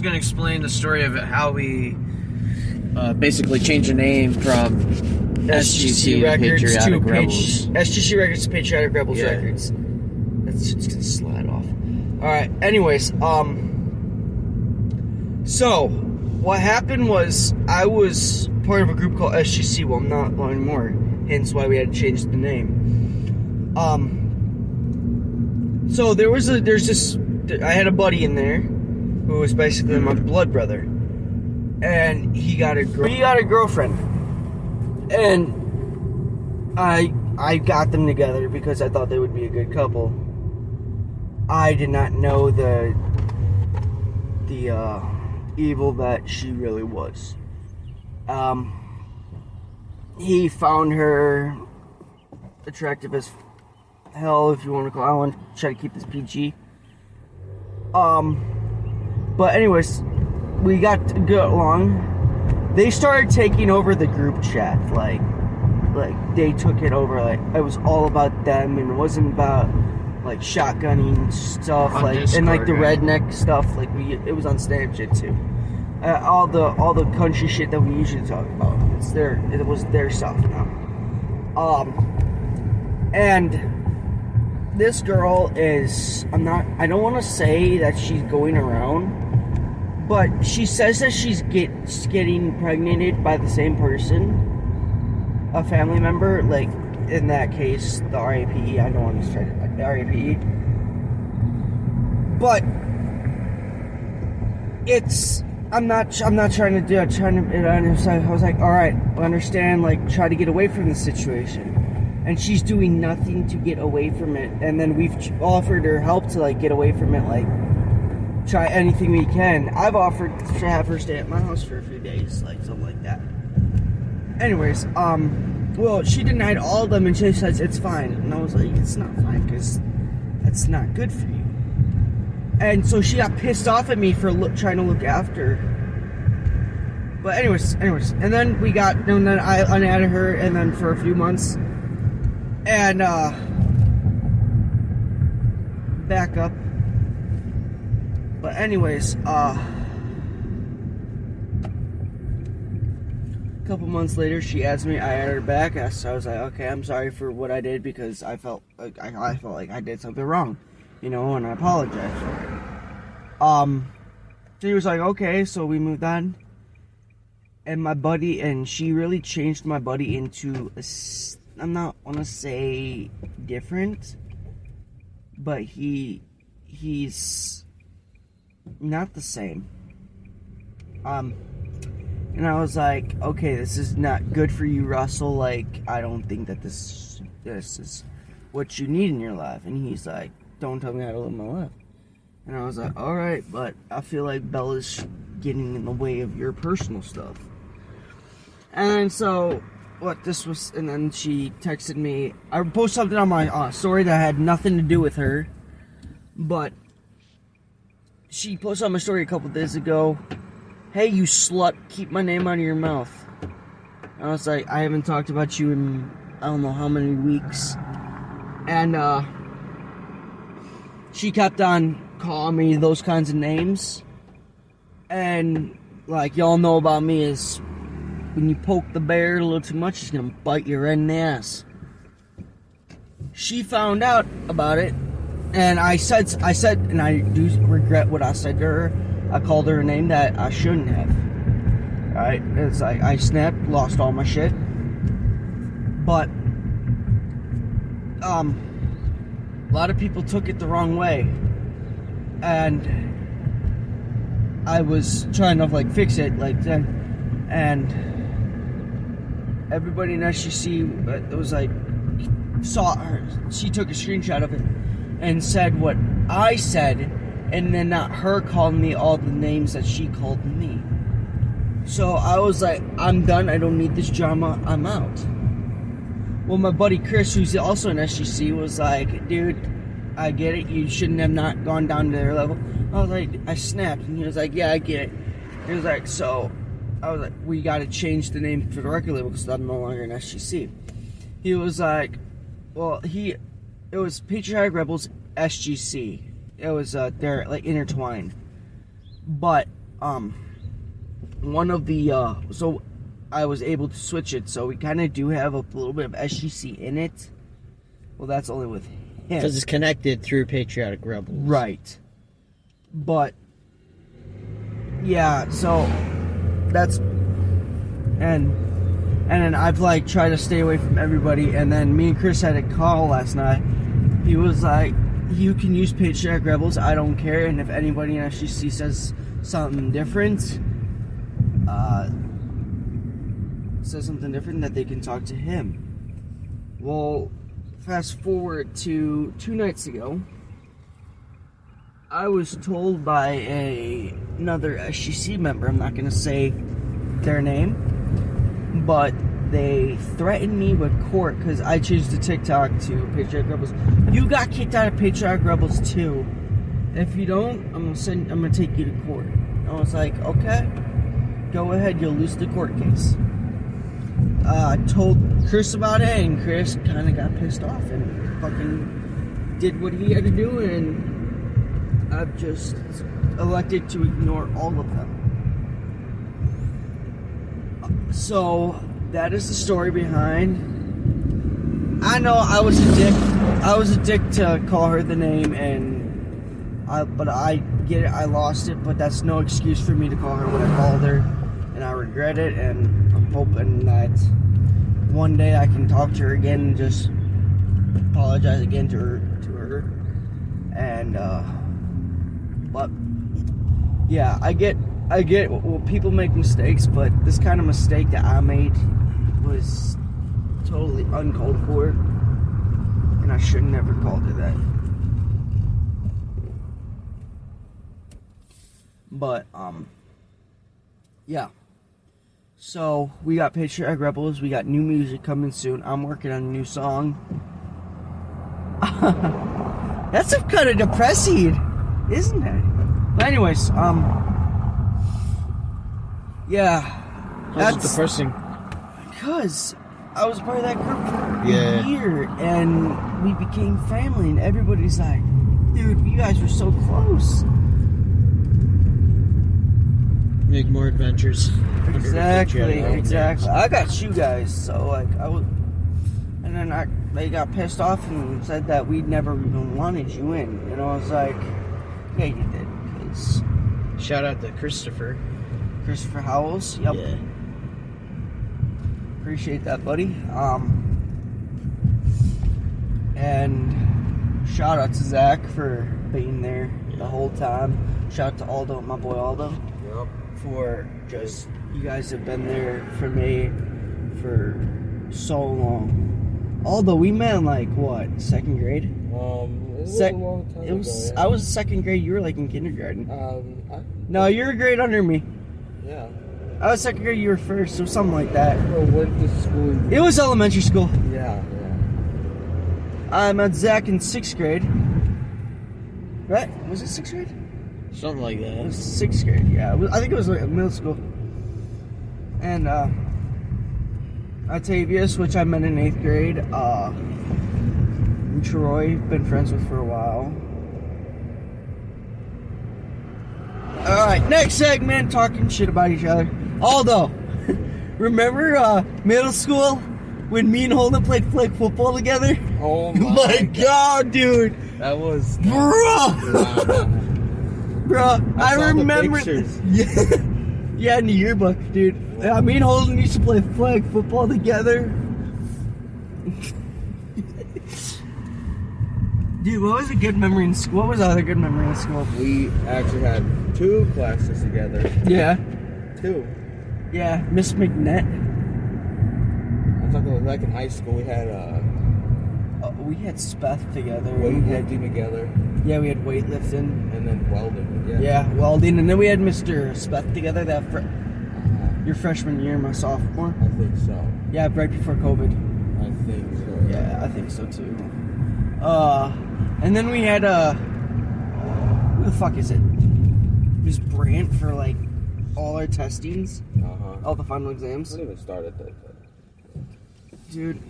just going to explain the story of how we basically changed the name from SGC Records Patriotic to Rebels. SGC Records to Patriotic Rebels Records. That's just gonna slide off. Alright, anyways, so what happened was I was part of a group called SGC. Well, I'm not anymore, hence why we had to change the name. So there's this, I had a buddy in there who was basically my blood brother, and he got a girlfriend, and I got them together because I thought they would be a good couple. I did not know the evil that she really was. He found her attractive as hell, if you want to call it. I want to try to keep this PG. But anyways, we got to go along. They started taking over the group chat, like they took it over. Like it was all about them, and it wasn't about like shotgunning stuff, On like Discord, and like the right? redneck stuff. Like it was on Snapchat too. All the country shit that we usually talk about. It was their stuff now. And this girl is, I don't want to say that she's going around, but she says that she's getting pregnant by the same person, a family member, like in that case, the RAPE. I don't want to say the RAPE, but I'm not trying to do it. I was like, all right, I understand. Like, try to get away from the situation. And she's doing nothing to get away from it. And then we've offered her help to like get away from it. Like, try anything we can. I've offered to have her stay at my house for a few days, like something like that. Anyways, well, she denied all of them, and she says it's fine. And I was like, it's not fine because that's not good for you. And so she got pissed off at me for trying to look after her. But anyways, and then I unadded her, and then for a few months, and back up. But anyways, a couple months later, she asked me. I added her back. So I was like, okay, I'm sorry for what I did because I felt like I did something wrong, and I apologize for it. She was like, okay, so we moved on. And my buddy, and she really changed my buddy into I'm not want to say different, but he's not the same. And I was like, okay, this is not good for you, Russell. Like, I don't think that this is what you need in your life. And he's like, don't tell me how to live my life. And I was like, all right, but I feel like Bella's getting in the way of your personal stuff. And so, and then she texted me. I posted something on my story that had nothing to do with her, but she posted on my story a couple days ago. Hey, you slut, keep my name out of your mouth. And I was like, I haven't talked about you in I don't know how many weeks. And she kept on calling me those kinds of names. And like y'all know about me is when you poke the bear a little too much, it's gonna bite you right in the ass. She found out about it, and I said, and I do regret what I said to her. I called her a name that I shouldn't have. Alright, it's like I snapped, lost all my shit. But a lot of people took it the wrong way, and I was trying to like fix it like then, and everybody in SGC it was like saw her. She took a screenshot of it and said what I said, and then not her calling me all the names that she called me. So I was like, I'm done. I don't need this drama. I'm out. Well, my buddy Chris, who's also in SGC, was like, dude, I get it. You shouldn't have not gone down to their level. I was like, I snapped. And he was like, yeah, I get it. He was like, so I was like, we got to change the name for the record label because I'm no longer in SGC. He was like, well, it was Patriotic Rebels SGC. It was, they're like intertwined. But one of the so I was able to switch it, so we kind of do have a little bit of SGC in it. Well, that's only with him. Because it's connected through Patriotic Rebels. Right. But yeah, so that's and then I've like tried to stay away from everybody, and then me and Chris had a call last night. He was like, you can use Patriotic Rebels, I don't care, and if anybody in SGC says something different, that they can talk to him. Well, fast forward to 2 nights ago, I was told by another SGC member, I'm not going to say their name, but they threatened me with court because I changed the TikTok to Patriotic Rebels. You got kicked out of Patriotic Rebels too. If you don't, I'm gonna take you to court. I was like, okay, go ahead, you'll lose the court case. I told Chris about it, and Chris kind of got pissed off and fucking did what he had to do, and I've just elected to ignore all of them. So that is the story behind. I know I was a dick. I was a dick to call her the name, but I get it. I lost it, but that's no excuse for me to call her what I called her, and I regret it. And I'm hoping that one day I can talk to her again and just apologize again to her. And but yeah, I get. Well, people make mistakes, but this kind of mistake that I made was totally uncalled for, and I should never called her that. But yeah. So we got Patriotic Rebels. We got new music coming soon. I'm working on a new song. That's kind of depressing, isn't it? But anyways, yeah. That's depressing. Because I was part of that group for Yeah. a year, and we became family, and everybody's like, dude, you guys were so close. Make more adventures. Exactly. I got you guys, so like and then they got pissed off and said that we never even wanted you in, and I was like, yeah, you did, because Shout out to Christopher. Christopher Howells. Yep. Yeah. Appreciate that, buddy. And shout out to Zach for being there the whole time. Shout out to Aldo, my boy Aldo. Yep. For just, you guys have been there for me for so long. Aldo, we met in like what, 2nd grade? It was a long time ago, yeah. I was 2nd grade. You were like in kindergarten. No, you were a grade under me. Yeah. I was 2nd grade. You were 1st, so something like that. Well, went to school. It was elementary school. Yeah. I met Zach in 6th grade. Right? Was it 6th grade? Something like It that. was 6th grade, yeah. I think it was like middle school. And Octavius, which I met in 8th grade. And Troy, been friends with for a while. Alright, next segment, talking shit about each other. Aldo, remember middle school when me and Holden played flag football together? Oh My God, dude. That was. Bro! Bro, I saw the remember. pictures. Yeah, in the yearbook, dude. Yeah, me and Holden used to play flag football together. Dude, what was a good memory in school? What was other good memory in school? We actually had 2 classes together. Yeah. 2. Yeah, Miss McNett. I'm talking about back in high school. We had We had Speth together. weightlifting together, Yeah, we had weightlifting. and then welding. Yeah, welding. And then we had Mr. Speth together your freshman year, my sophomore. I think so. Yeah, right before COVID. I think so. Yeah, I think so too. And then we had who the fuck is it? Miss Brandt for like all our testings, all the final exams. I didn't even start at that. Dude,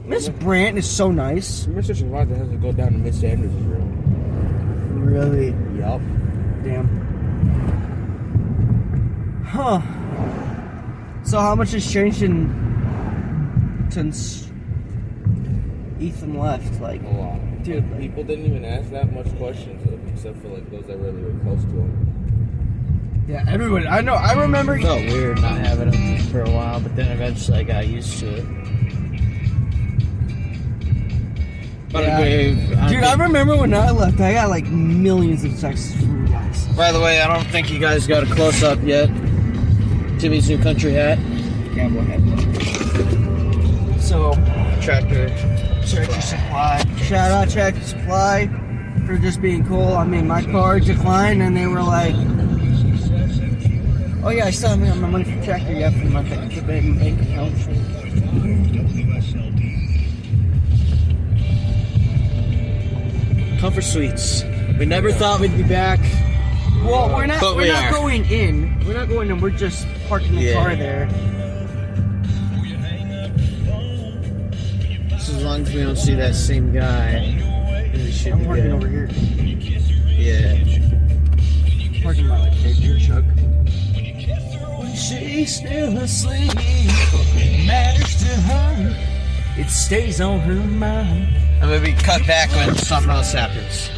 Miss Brandt is so nice. Mr. Shavante has to go down to Miss Sanders' room. Really? Yup. Damn. Huh. So how much has changed since Ethan left? Like, A lot. dude, Like, people didn't even ask that much questions except for like those that really were close to him. yeah, everyone. I know. I remember. It felt weird not having him for a while, but then eventually I got used to it. But Yeah. Dude, I remember when I left, I got like millions of texts from you guys. By the way, I don't think you guys got a close up yet. Timmy's new country hat. Cowboy hat. So, Tractor. Tractor Supply. Shout out Tractor Supply for just being cool. I mean, my card declined, and they were like, "Oh yeah, I still haven't got my money for Tractor yet from my bank account." Comfort Suites. We never thought we'd be back. Well, we're not. But We're we not are. going in. We're not going in. We're just parking the Yeah. car there. Just as long as we don't see that same guy, we should I'm be parking good. over here. Yeah. Parking by like Adrian Chuck. When she's still asleep, it matters to her. It stays on her mind. And maybe cut back when something else happens.